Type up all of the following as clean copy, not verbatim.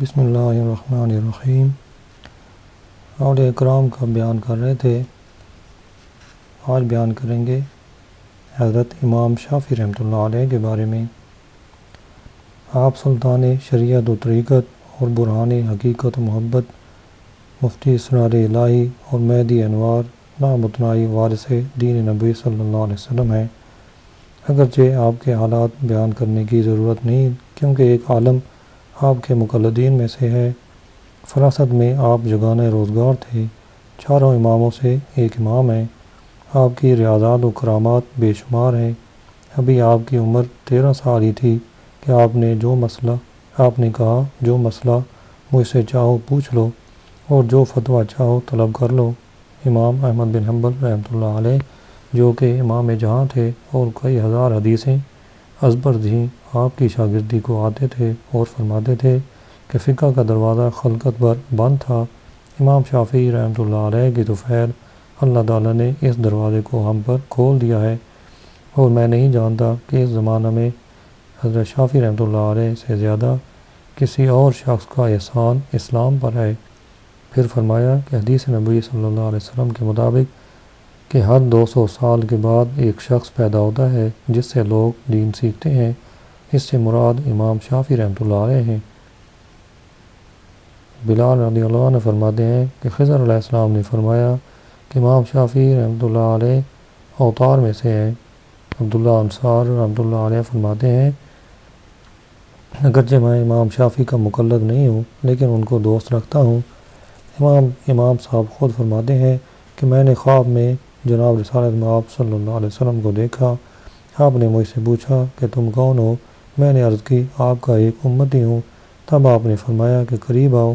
بسم اللہ الرحمن الرحیم۔ اولیاء کرام کا بیان کر رہے تھے، آج بیان کریں گے حضرت امام شافعی رحمۃ اللہ علیہ کے بارے میں۔ آپ سلطان شریعت و طریقت اور برہان حقیقت و محبت، مفتی اسرار الہی اور مہدی انوار لامتناہی وارث دین نبوی صلی اللہ علیہ وسلم ہیں۔ اگرچہ آپ کے حالات بیان کرنے کی ضرورت نہیں، کیونکہ ایک عالم آپ کے مقلدین میں سے ہے۔ فراست میں آپ یگانہ روزگار تھے، چاروں اماموں سے ایک امام ہیں۔ آپ کی ریاضات و کرامات بے شمار ہیں۔ ابھی آپ کی عمر 13 سال ہی تھی کہ آپ نے کہا جو مسئلہ مجھ سے چاہو پوچھ لو اور جو فتویٰ چاہو طلب کر لو۔ امام احمد بن حنبل رحمۃ اللہ علیہ، جو کہ امام جہاں تھے اور کئی ہزار حدیثیں ازبر تھیں، آپ کی شاگردی کو آتے تھے اور فرماتے تھے کہ فقہ کا دروازہ خلقت پر بند تھا۔ امام شافعی رحمۃ اللہ علیہ کی تو خیر اللہ تعالیٰ نے اس دروازے کو ہم پر کھول دیا ہے، اور میں نہیں جانتا کہ اس زمانہ میں حضرت شافعی رحمۃ اللہ علیہ سے زیادہ کسی اور شخص کا احسان اسلام پر ہے۔ پھر فرمایا کہ حدیث نبوی صلی اللہ علیہ وسلم کے مطابق کہ ہر 200 سال کے بعد ایک شخص پیدا ہوتا ہے جس سے لوگ دین سیکھتے ہیں، اس سے مراد امام شافعی رحمۃ اللہ علیہ ہیں۔ بلال رضی اللہ عنہ فرماتے ہیں کہ خضر علیہ السلام نے فرمایا کہ امام شافعی رحمۃ اللہ علیہ اوتار میں سے ہیں۔ عبداللہ انصار رحمۃ اللہ علیہ فرماتے ہیں، اگرچہ میں امام شافعی کا مقلد نہیں ہوں لیکن ان کو دوست رکھتا ہوں۔ امام صاحب خود فرماتے ہیں کہ میں نے خواب میں جناب رسالت مآب صلی اللہ علیہ وسلم کو دیکھا۔ آپ نے مجھ سے پوچھا کہ تم کون ہو؟ میں نے عرض کی آپ کا ایک امتی ہوں۔ تب آپ نے فرمایا کہ قریب آؤ۔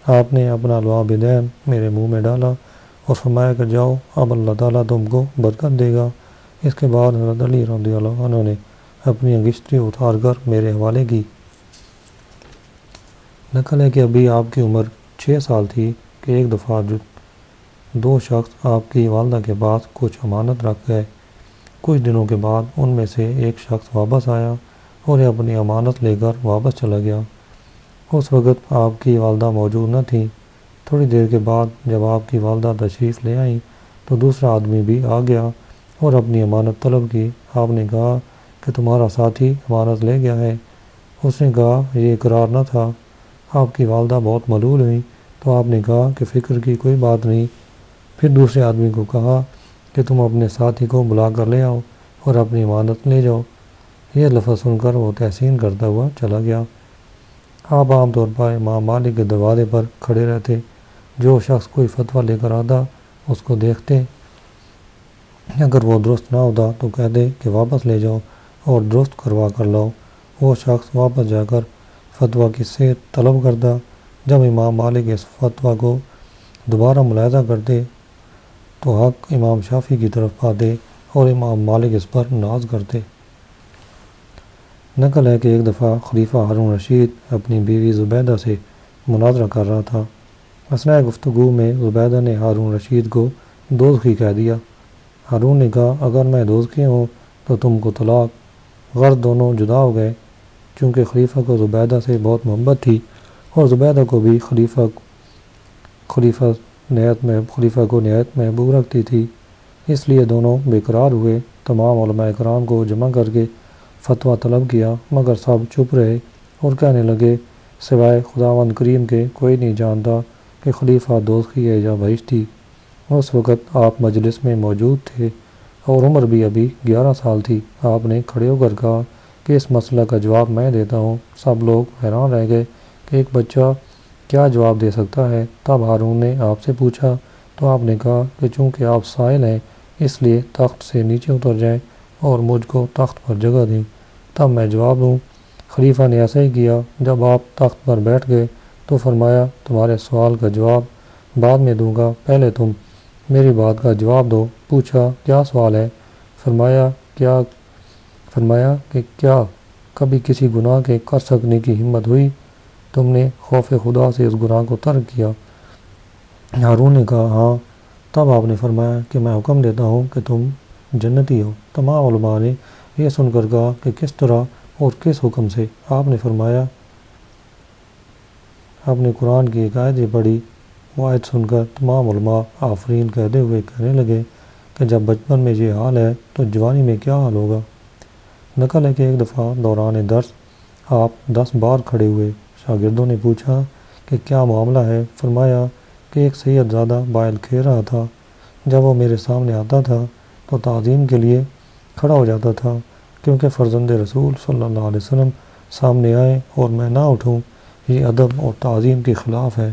آپ نے اپنا لعاب دین میرے منہ میں ڈالا اور فرمایا کہ جاؤ، اب اللہ تعالیٰ تم کو برکت دے گا۔ اس کے بعد حضرت علی رضی اللہ عنہ نے اپنی انگشتری اتار کر میرے حوالے کی۔ نقل ہے کہ ابھی آپ کی عمر 6 سال تھی کہ ایک دفعہ 2 شخص آپ کی والدہ کے پاس کچھ امانت رکھ گئے۔ کچھ دنوں کے بعد ان میں سے ایک شخص واپس آیا اور اپنی امانت لے کر واپس چلا گیا۔ اس وقت آپ کی والدہ موجود نہ تھیں۔ تھوڑی دیر کے بعد جب آپ کی والدہ تشریف لے آئیں تو دوسرا آدمی بھی آ گیا اور اپنی امانت طلب کی۔ آپ نے کہا کہ تمہارا ساتھی امانت لے گیا ہے۔ اس نے کہا یہ اقرار نہ تھا۔ آپ کی والدہ بہت ملول ہوئیں تو آپ نے کہا کہ فکر کی کوئی بات نہیں۔ پھر دوسرے آدمی کو کہا کہ تم اپنے ساتھی کو بلا کر لے آؤ اور اپنی امانت لے جاؤ۔ یہ لفظ سن کر وہ تحسین کرتا ہوا چلا گیا۔ آپ عام طور پر امام مالک کے دروازے پر کھڑے رہتے، جو شخص کوئی فتویٰ لے کر آتا اس کو دیکھتے، اگر وہ درست نہ ہوتا تو کہتے کہ واپس لے جاؤ اور درست کروا کر لاؤ۔ وہ شخص واپس جا کر فتویٰ کی صحت طلب کرتا۔ جب امام مالک اس فتویٰ کو دوبارہ ملاحظہ کرتے تو حق امام شافعی کی طرف پاتے اور امام مالک اس پر ناز کرتے۔ نقل ہے کہ ایک دفعہ خلیفہ ہارون رشید اپنی بیوی زبیدہ سے مناظرہ کر رہا تھا۔ اثناء گفتگو میں زبیدہ نے ہارون رشید کو دوزخی کہہ دیا۔ ہارون نے کہا اگر میں دوزخی ہوں تو تم کو طلاق۔ غرض دونوں جدا ہو گئے۔ چونکہ خلیفہ کو زبیدہ سے بہت محبت تھی اور زبیدہ کو بھی خلیفہ کو نہایت محبوب رکھتی تھی، اس لیے دونوں بے قرار ہوئے۔ تمام علماء کرام کو جمع کر کے فتویٰ طلب کیا، مگر سب چپ رہے اور کہنے لگے سوائے خداوند کریم کے کوئی نہیں جانتا کہ خلیفہ دوزخی ہے یا بہشتی۔ اس وقت آپ مجلس میں موجود تھے اور عمر بھی ابھی 11 سال تھی۔ آپ نے کھڑے ہو کر کہا کہ اس مسئلہ کا جواب میں دیتا ہوں۔ سب لوگ حیران رہ گئے کہ ایک بچہ کیا جواب دے سکتا ہے۔ تب ہارون نے آپ سے پوچھا تو آپ نے کہا کہ چونکہ آپ سائل ہیں اس لیے تخت سے نیچے اتر جائیں اور مجھ کو تخت پر جگہ دیں، تب میں جواب دوں۔ خلیفہ نے ایسا ہی کیا۔ جب آپ تخت پر بیٹھ گئے تو فرمایا تمہارے سوال کا جواب بعد میں دوں گا، پہلے تم میری بات کا جواب دو۔ پوچھا کیا سوال ہے؟ فرمایا کہ کیا کبھی کسی گناہ کے کر سکنے کی ہمت ہوئی؟ تم نے خوف خدا سے اس گناہ کو ترک کیا؟ ہارون نے کہا ہاں۔ تب آپ نے فرمایا کہ میں حکم دیتا ہوں کہ تم جنتی ہو۔ تمام علماء نے یہ سن کر کہا کہ کس طرح اور کس حکم سے؟ آپ نے فرمایا آپ نے قرآن کی ایک آیت پڑھی، وہ آیت سن کر تمام علماء آفرین کہتے ہوئے کہنے لگے کہ جب بچپن میں یہ حال ہے تو جوانی میں کیا حال ہوگا۔ نقل ہے کہ ایک دفعہ دوران درس آپ 10 بار کھڑے ہوئے۔ شاگردوں نے پوچھا کہ کیا معاملہ ہے؟ فرمایا کہ ایک سید زادہ بائل کھیر رہا تھا، جب وہ میرے سامنے آتا تھا تو تعظیم کے لیے کھڑا ہو جاتا تھا، کیونکہ فرزند رسول صلی اللہ علیہ وسلم سامنے آئے اور میں نہ اٹھوں، یہ ادب اور تعظیم کے خلاف ہے۔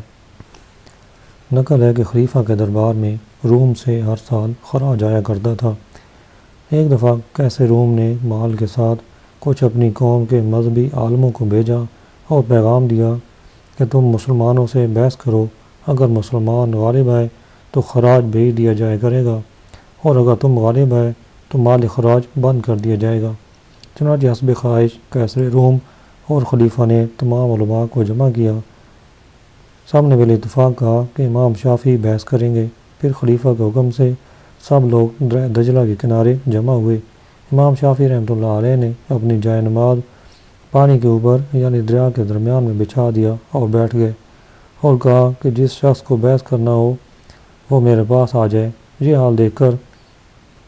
نقل ہے کہ خلیفہ کے دربار میں روم سے ہر سال خراج آیا کرتا تھا۔ ایک دفعہ کیسر روم نے مال کے ساتھ کچھ اپنی قوم کے مذہبی عالموں کو بھیجا اور پیغام دیا کہ تم مسلمانوں سے بحث کرو، اگر مسلمان غالب آئے تو خراج بھیج دیا جائے کرے گا، اور اگر تم غالب آئے تو مال خراج بند کر دیا جائے گا۔ چنانچہ حسب خواہش کیسر روم اور خلیفہ نے تمام علماء کو جمع کیا۔ سب نے بال اتفاق کہا کہ امام شافعی بحث کریں گے۔ پھر خلیفہ کے حکم سے سب لوگ درہ دجلہ کے کنارے جمع ہوئے۔ امام شافعی رحمۃ اللہ علیہ نے اپنی جائے نماز پانی کے اوپر یعنی دریا کے درمیان میں بچھا دیا اور بیٹھ گئے اور کہا کہ جس شخص کو بحث کرنا ہو وہ میرے پاس آ جائے۔ یہ حال دیکھ کر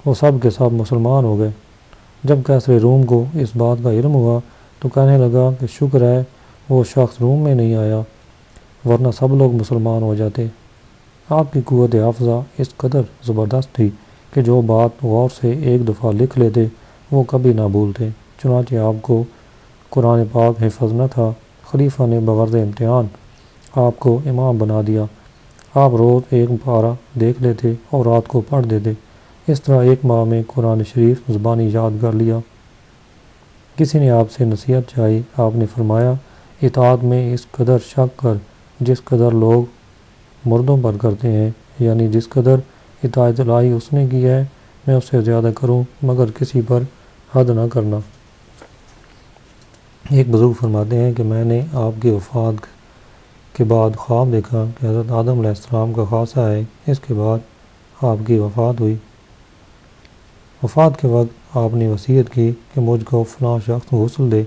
وہ سب کے سب مسلمان ہو گئے۔ جب کیسر روم کو اس بات کا علم ہوا تو کہنے لگا کہ شکر ہے وہ شخص روم میں نہیں آیا، ورنہ سب لوگ مسلمان ہو جاتے۔ آپ کی قوت حافظہ اس قدر زبردست تھی کہ جو بات غور سے ایک دفعہ لکھ لیتے وہ کبھی نہ بھولتے۔ چنانچہ آپ کو قرآن پاک حفظ نہ تھا۔ خلیفہ نے بغرض امتحان آپ کو امام بنا دیا۔ آپ روز ایک پارہ دیکھ لیتے اور رات کو پڑھ دیتے۔ اس طرح ایک ماہ میں قرآن شریف زبانی یاد کر لیا۔ کسی نے آپ سے نصیحت چاہی، آپ نے فرمایا اطاعت میں اس قدر شک کر جس قدر لوگ مردوں پر کرتے ہیں، یعنی جس قدر اطاعت الہی اس نے کی ہے میں اس سے زیادہ کروں، مگر کسی پر حد نہ کرنا۔ ایک بزرگ فرماتے ہیں کہ میں نے آپ کی وفات کے بعد خواب دیکھا کہ حضرت آدم علیہ السلام کا خاصہ ہے۔ اس کے بعد آپ کی وفات ہوئی۔ وفات کے وقت آپ نے وصیت کی کہ مجھ کو فلاں شخص غسل دے،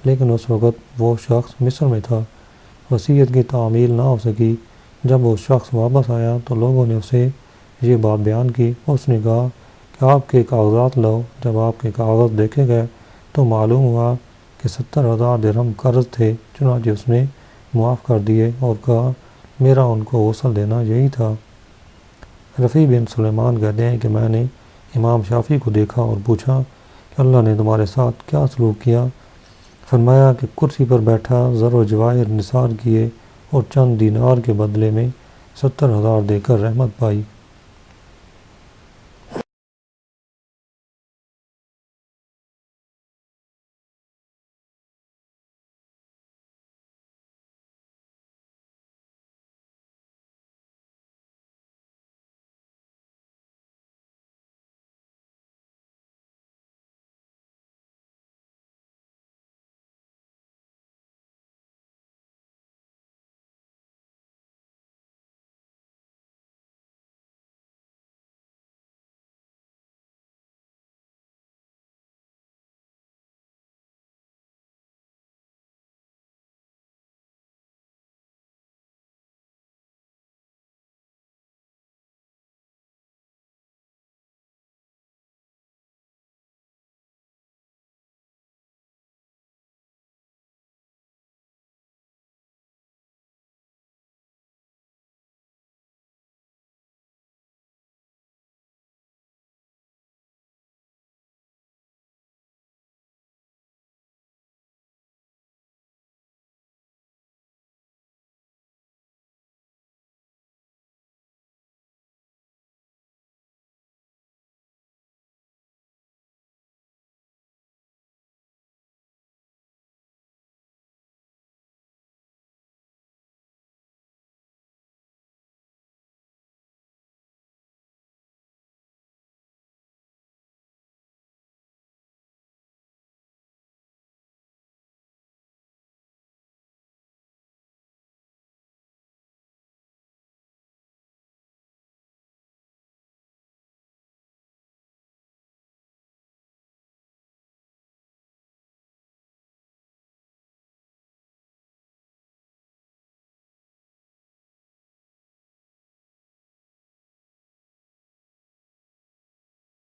لیکن اس وقت وہ شخص مصر میں تھا۔ وصیت کی تعمیل نہ ہو سکی۔ جب وہ شخص واپس آیا تو لوگوں نے اسے یہ بات بیان کی۔ اس نے کہا کہ آپ کے کاغذات لاؤ۔ جب آپ کے کاغذ دیکھے گئے تو معلوم ہوا کہ 70,000 درہم قرض تھے۔ چنانچہ اس نے معاف کر دیے اور کہا میرا ان کو غسل دینا یہی تھا۔ رفیع بن سلیمان کہتے ہیں کہ میں نے امام شافعی کو دیکھا اور پوچھا کہ اللہ نے تمہارے ساتھ کیا سلوک کیا؟ فرمایا کہ کرسی پر بیٹھا، زر و جواہر نثار کیے اور چند دینار کے بدلے میں 70,000 دے کر رحمت پائی۔